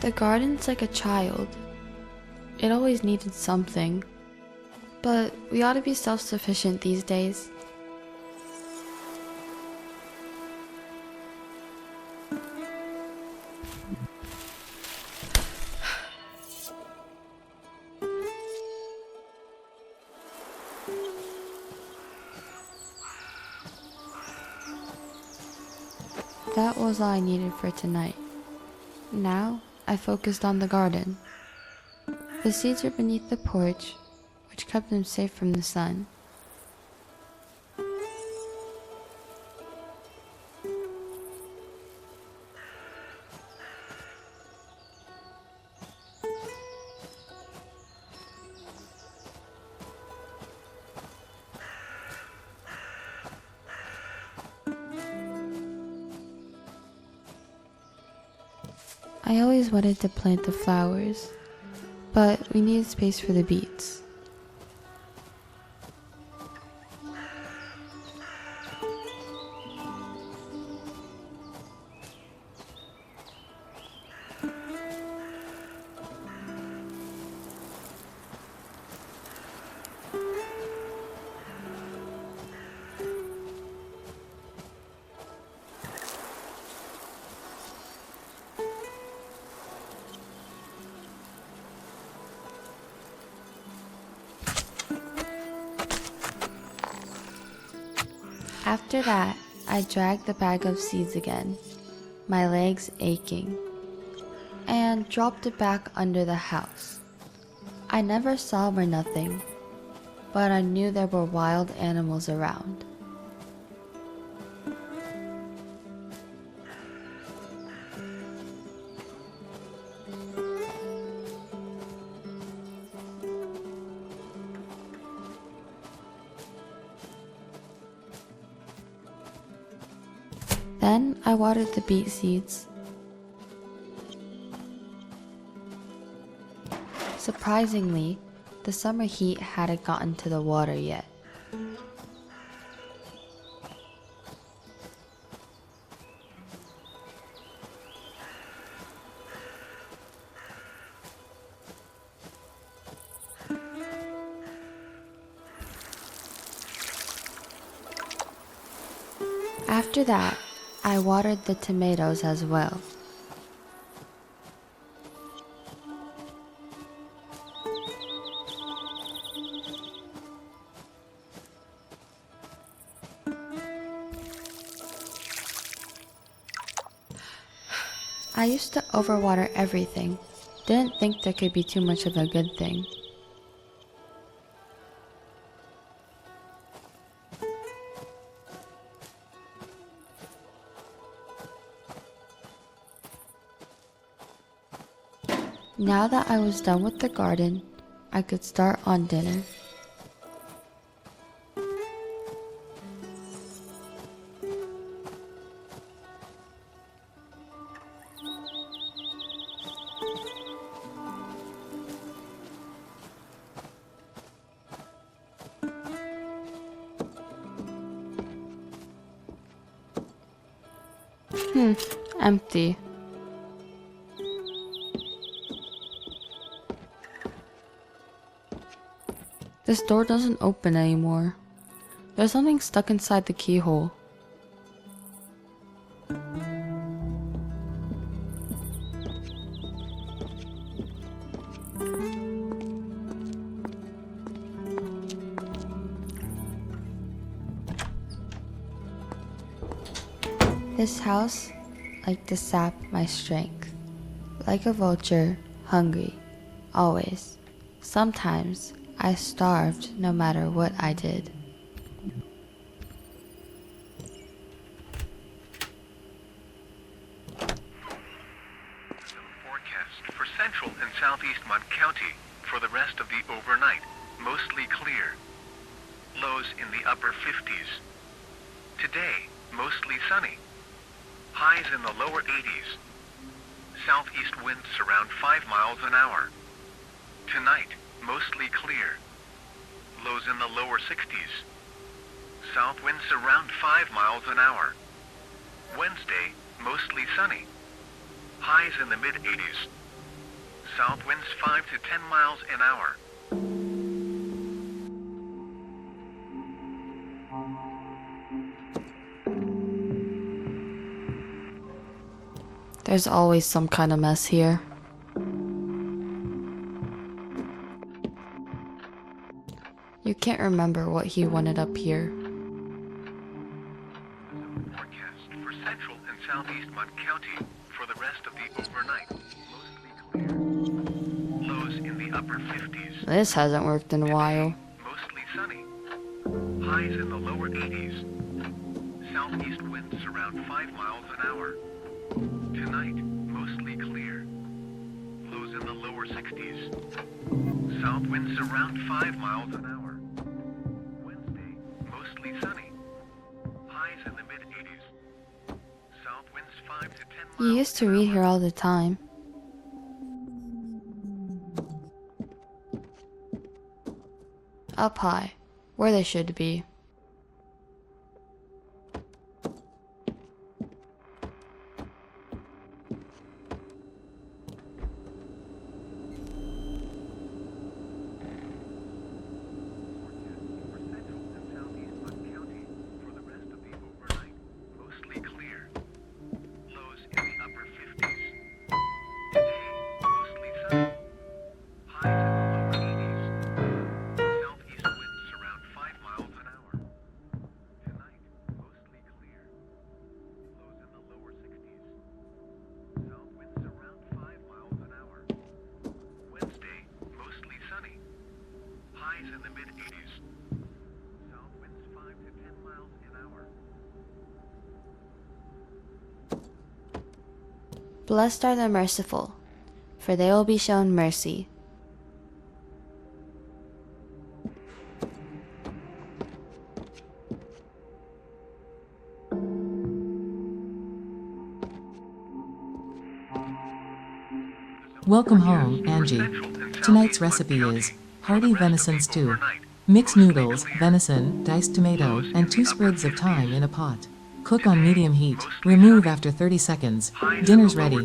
The garden's like a child. It always needed something. But we ought to be self-sufficient these days. That was all I needed for tonight. Now, I focused on the garden. The seeds are beneath the porch, which kept them safe from the sun. I always wanted to plant the flowers, but we needed space for the beets. After that, I dragged the bag of seeds again, my legs aching, and dropped it back under the house. I never saw them or nothing, but I knew there were wild animals around. Then I watered the beet seeds. Surprisingly, the summer heat hadn't gotten to the water yet. After that, I watered the tomatoes as well. I used to overwater everything. Didn't think there could be too much of a good thing. Now that I was done with the garden, I could start on dinner. Empty. This door doesn't open anymore. There's something stuck inside the keyhole. This house liked to sap my strength. Like a vulture, hungry, always. Sometimes I starved no matter what I did. Forecast for central and southeast Mont County for the rest of the overnight, mostly clear. Lows in the upper 50s. Today, mostly sunny. Highs in the lower 80s. Southeast winds around 5 miles an hour. Tonight, mostly clear. Lows in the lower 60s. South winds around 5 miles an hour. Wednesday, mostly sunny. Highs in the mid-80s. South winds 5 to 10 miles an hour. There's always some kind of mess here. You can't remember what he wanted up here. Forecast for central and southeast Mon County for the rest of the overnight. Mostly clear. Lows in the upper 50s. This hasn't worked in a while. Mostly sunny. Highs in the lower 80s. Southeast winds around 5 miles an hour. Tonight, mostly clear. Lows in the lower 60s. South winds around 5 miles an hour. Wednesday, mostly sunny. Highs in the mid-80s. South winds 5 to 10 miles. You used to read here all the time. Up high, where they should be. For central and southeast Mon County for the rest of the overnight, mostly clear. Lows in the upper 50s. Today, mostly sunny. Highs in the lower 80s. Southeast winds around 5 miles an hour. Tonight, mostly clear. Lows in the lower 60s. South winds around 5 miles an hour. Wednesday, mostly sunny. Highs in the mid-80s. South winds 5 to 10 miles an hour. Blessed are the merciful, for they will be shown mercy. Welcome home, Angie. Tonight's recipe is hearty venison stew. Mix noodles, venison, diced tomato, and 2 sprigs of thyme in a pot. Cook on medium heat. Remove after 30 seconds. Dinner's ready.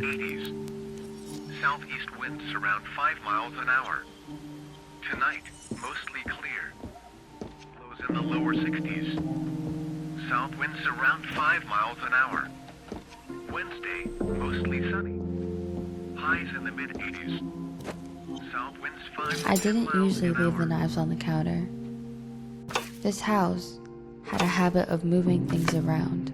Southeast winds around 5 miles an hour. Tonight, mostly clear. Lows in the lower 60s. South winds around 5 miles an hour. Wednesday, mostly sunny. Highs in the mid-80s. South winds 5 to I 10 didn't miles usually an leave the hour. knives on the counter. This house had a habit of moving things around.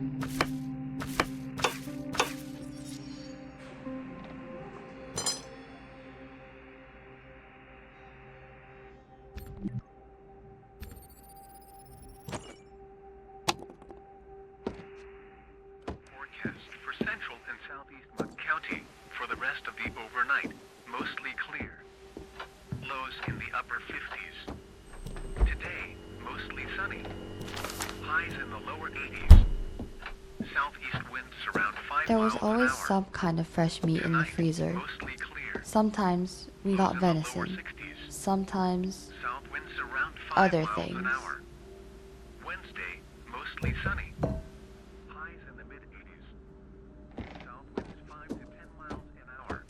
Forecast for central and southeast Mon County for the rest of the overnight, mostly clear. Lows in the upper 50s. Today, mostly sunny. Highs in the lower 80s. Southeast winds around 5 There was miles an always hour. some kind of fresh meat in the Tonight, freezer. mostly clear. Sometimes we got Lows in the lower venison. 60s. Sometimes South winds around 5 other miles things. an hour. Wednesday, mostly sunny. Highs in the mid-80s. South winds 5 to 10 miles an hour.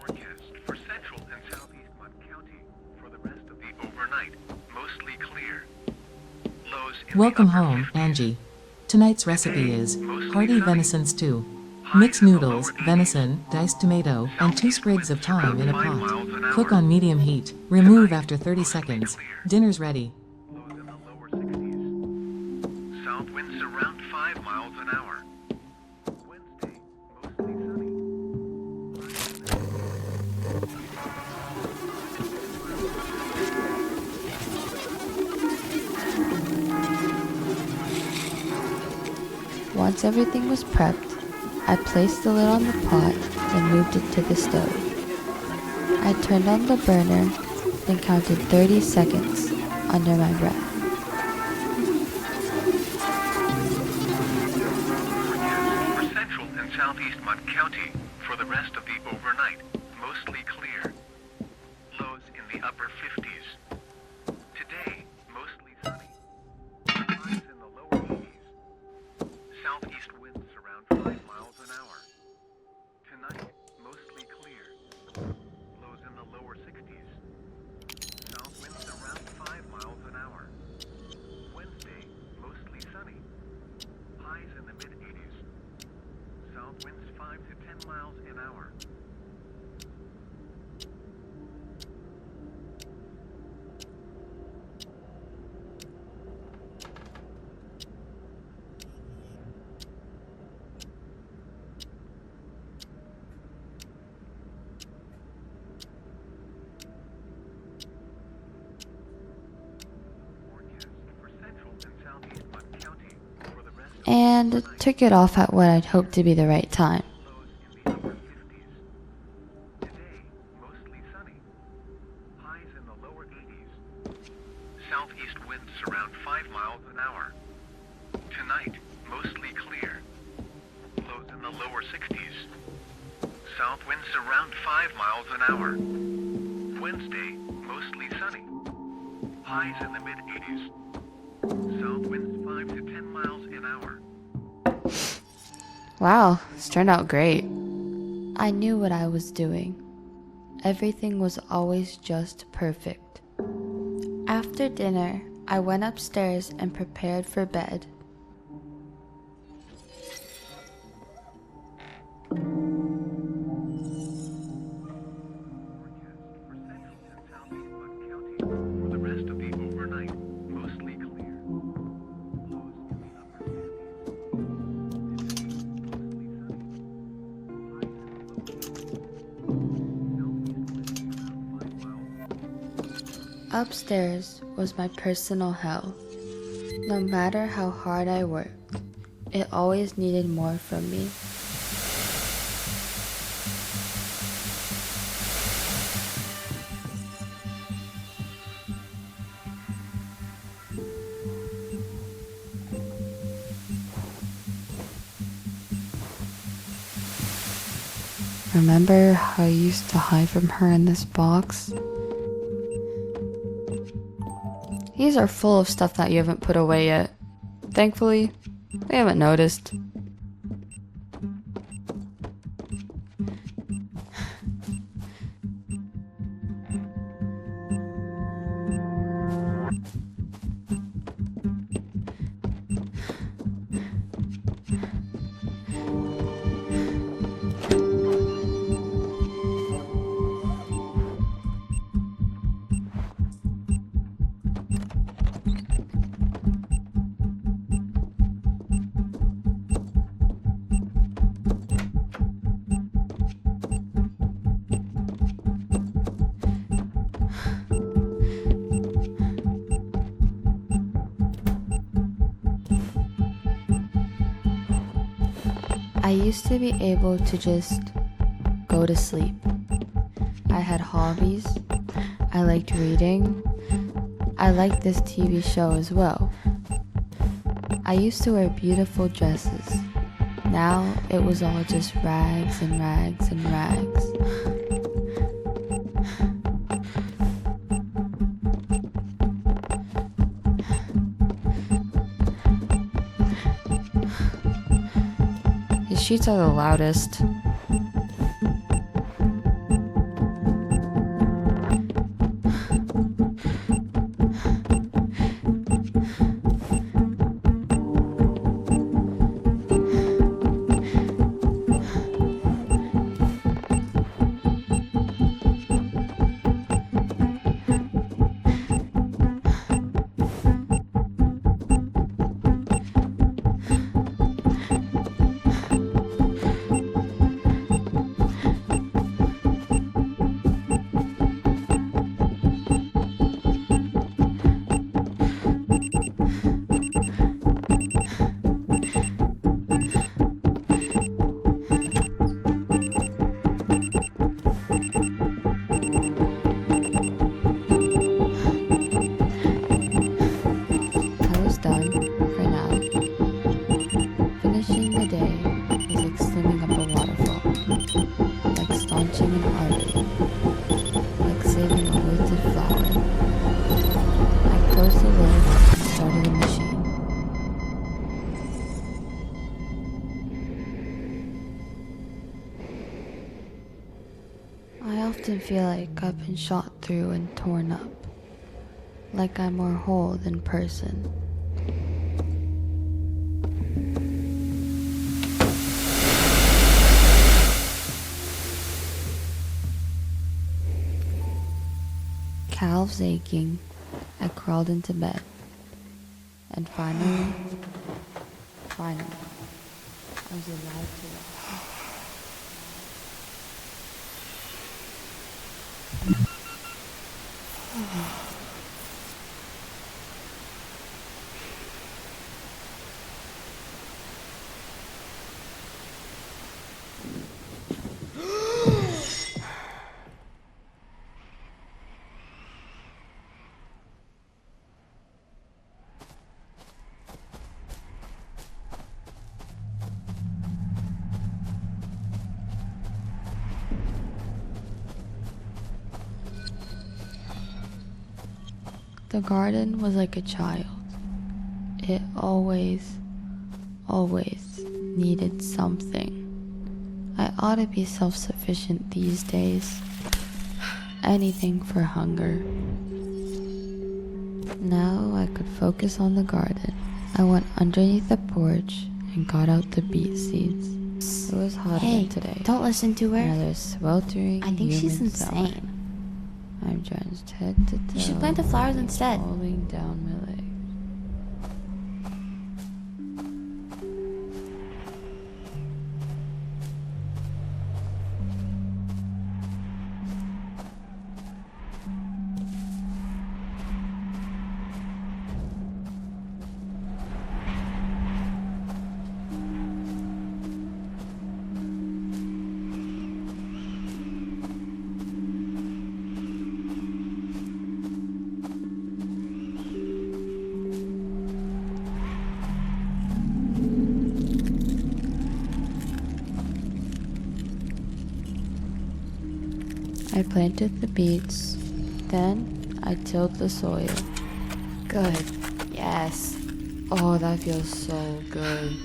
Forecast for central and southeast Mon County for the rest of the overnight, mostly clear. Lows in Welcome the upper home, 50s. Angie. Tonight's recipe is hearty venison stew. Mix noodles, venison, diced tomato, and 2 sprigs of thyme in a pot. Cook on medium heat. Remove after 30 seconds. Dinner's ready. Lows in the lower 60s. South winds around 5 miles an hour. Wednesday, mostly sunny. Once everything was prepped, I placed the lid on the pot and moved it to the stove. I turned on the burner, then counted 30 seconds under my breath. and took it off at what I'd hoped to be the right time. Lows in the upper 50s. Today, mostly sunny. Highs in the lower 80s. Southeast winds around 5 miles an hour. Tonight, mostly clear. Lows in the lower 60s. South winds around 5 miles an hour. Wednesday, mostly sunny. Highs in the mid-80s. South winds 5 to 10 miles an hour. Wow, this turned out great. I knew what I was doing. Everything was always just perfect. After dinner, I went upstairs and prepared for bed. For the rest of the overnight, mostly clear. Lows in the upper 50s. Upstairs was my personal hell. No matter how hard I worked, it always needed more from me. Remember how I used to hide from her in this box? These are full of stuff that you haven't put away yet. Thankfully, they haven't noticed. I used to be able to just go to sleep. I had hobbies. I liked reading. I liked this TV show as well. I used to wear beautiful dresses. Now it was all just rags and rags and rags. The sheets are the loudest. I often feel like I've been shot through and torn up, like I'm more whole than person. Calves aching, I crawled into bed, and finally, I was allowed to rest. The garden was like a child. It always needed something. I ought to be self-sufficient these days. Anything for hunger. Now I could focus on the garden. I went underneath the porch and got out the beet seeds. It was hot again today. Don't listen to her. Another sweltering I think she's humid summer. insane. I'm drenched head to toe. You should plant the flowers instead. Falling down my leg. I planted the beets, then I tilled the soil. Good, yes. Oh, that feels so good.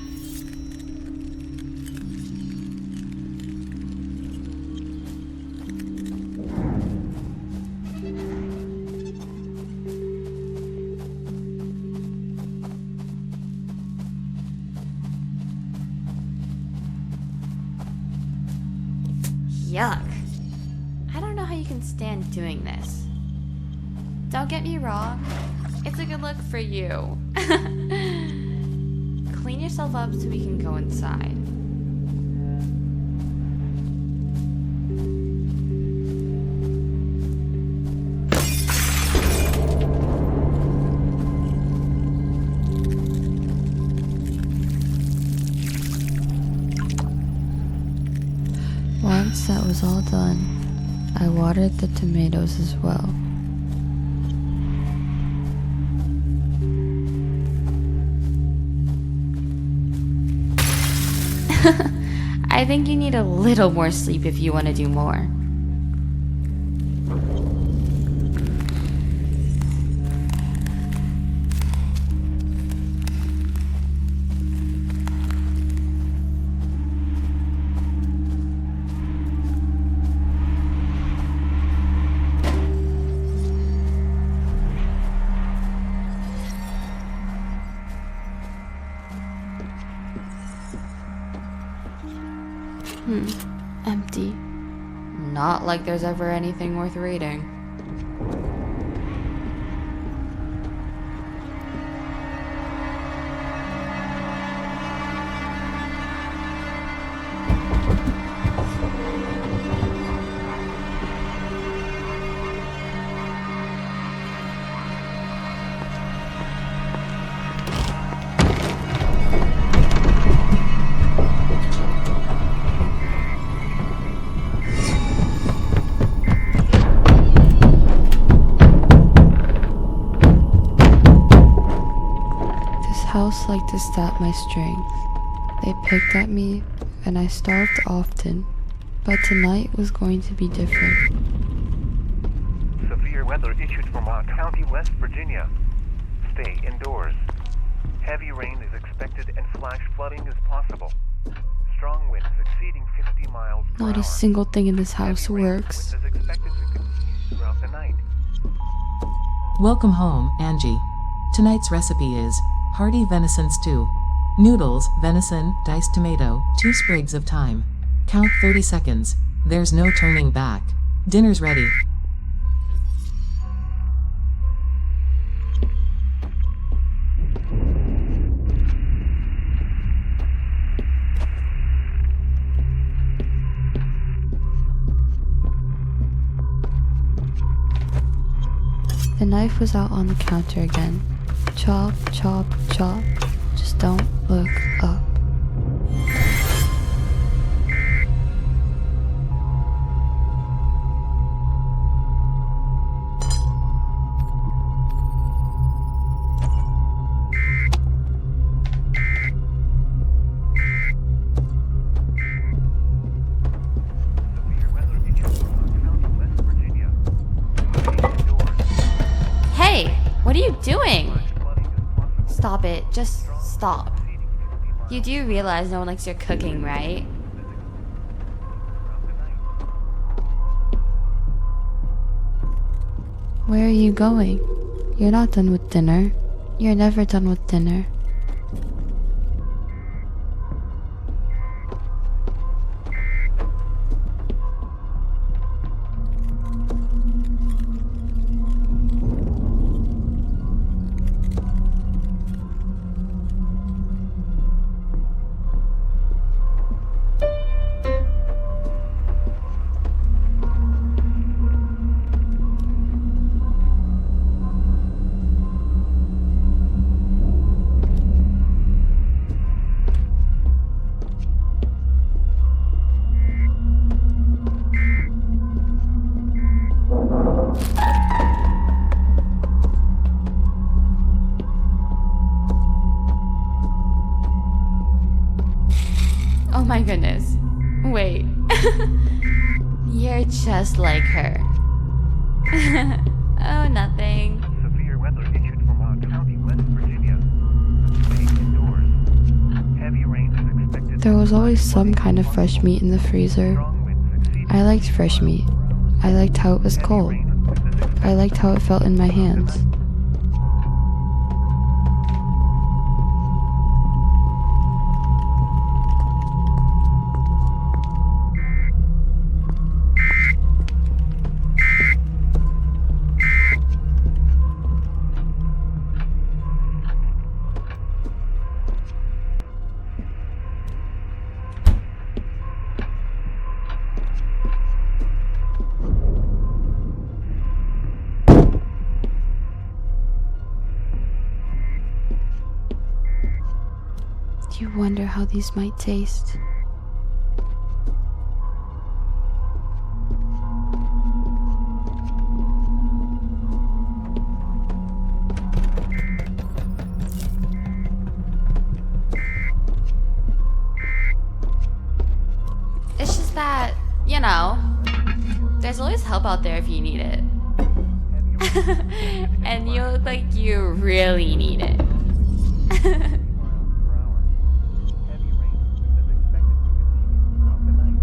Yuck. I don't know how you can stand doing this. Don't get me wrong, it's a good look for you. Clean yourself up so we can go inside. Once that was all done, I watered the tomatoes as well. I think you need a little more sleep if you want to do more. Empty. Not like there's ever anything worth reading. House liked to sap my strength. They picked at me, and I starved often, but tonight was going to be different. Severe weather issued from our county, West Virginia. Stay indoors. Heavy rain is expected and flash flooding is possible. Strong winds exceeding 50 miles per hour. Not a single thing in this house Heavy rain works. is expected to continue throughout the night. Welcome home, Angie. Tonight's recipe is hearty venison stew. Noodles, venison, diced tomato, 2 sprigs of thyme. Count 30 seconds. There's no turning back. Dinner's ready. The knife was out on the counter again. Chop, chop, chop. Just don't look up. Severe weather issued from our county, West Virginia. Stay indoors. Hey, What are you doing? Stop it. Just stop. You do realize no one likes your cooking, right? Where are you going? You're not done with dinner. You're never done with dinner. Oh my goodness. Wait. You're just like her. Oh, nothing. Severe weather issued from our county, West Virginia. Stay indoors. Heavy rain is expected. There was always some kind of fresh meat in the freezer. Strong winds exceeding I liked fresh meat. I liked how it was cold. I liked how it felt in my hands. Do you wonder how these might taste? It's just that, you know, there's always help out there if you need it. And you look like you really need it. Heavy rain is expected to continue throughout the night.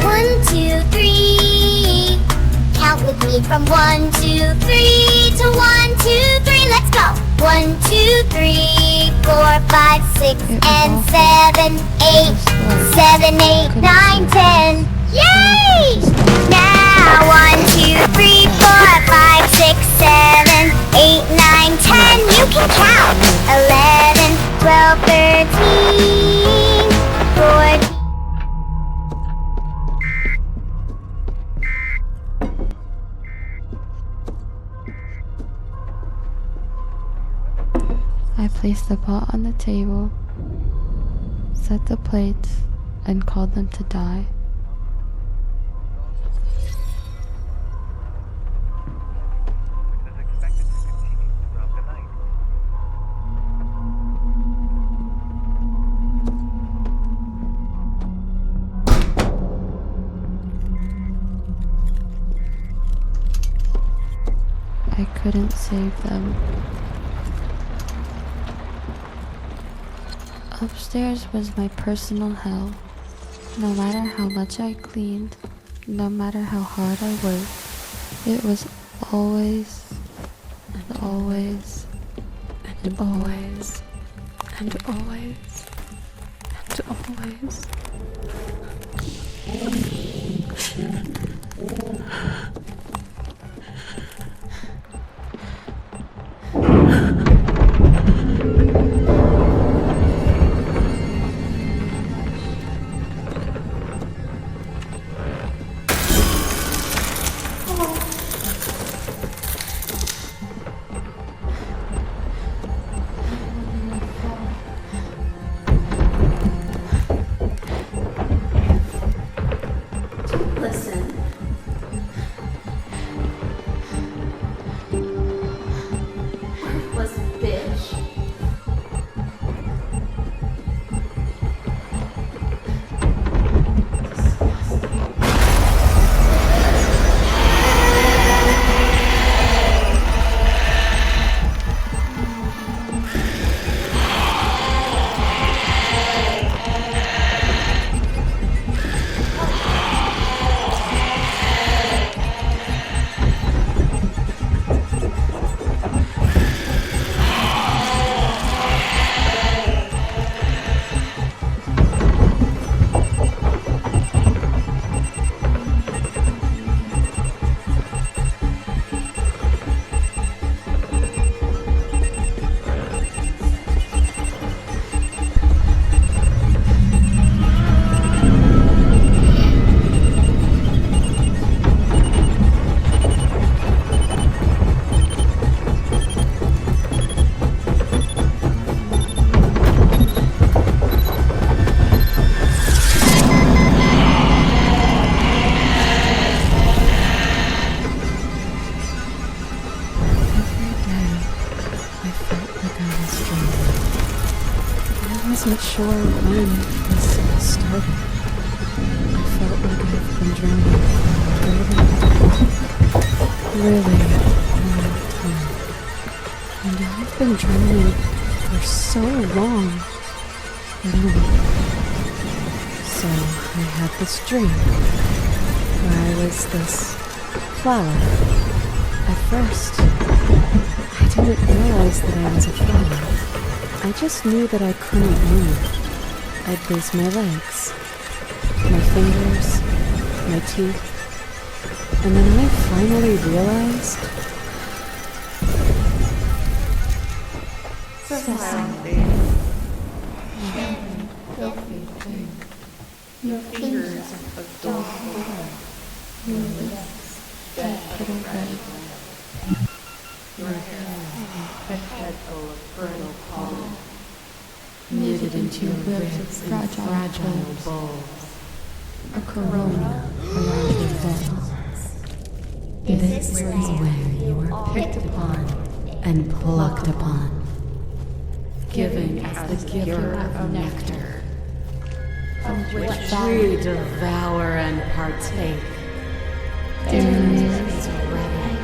One, two, three. Count with me from 1, 2, 3 to 1, 2, 3. Let's go. 1, 2, 3, 4, 5, 6, It was and awful. 7, 8, 7, 8, 9, 10. Yay! Now 1, 2, 3, 4, 5, 6, 7, 8, 9, 10. You can count. 11, 12, 13, 14. I placed the pot on the table, set the plates, and called them to die. Is expected to continue throughout the night. I couldn't save them. Upstairs was my personal hell. No matter how much I cleaned, no matter how hard I worked, it was always, and always, and always, and always, and always. or when this started. I felt like I've been drowning for a really long time. And I've been drowning for so long. So I had this dream where I was this flower. At first, I didn't realize that I was a flower. I just knew that I couldn't move. I'd lose my legs, my fingers, my teeth, and then I finally realized Your fingers of dull hair, your lips, dead little red, your hair, a head full of fertile pollen, knitted into your ribs and fragile bulbs, a corona around your bones. This is where you were picked upon and plucked upon, given as the giver of nectar, of which we devour and partake. Tenderness is ready.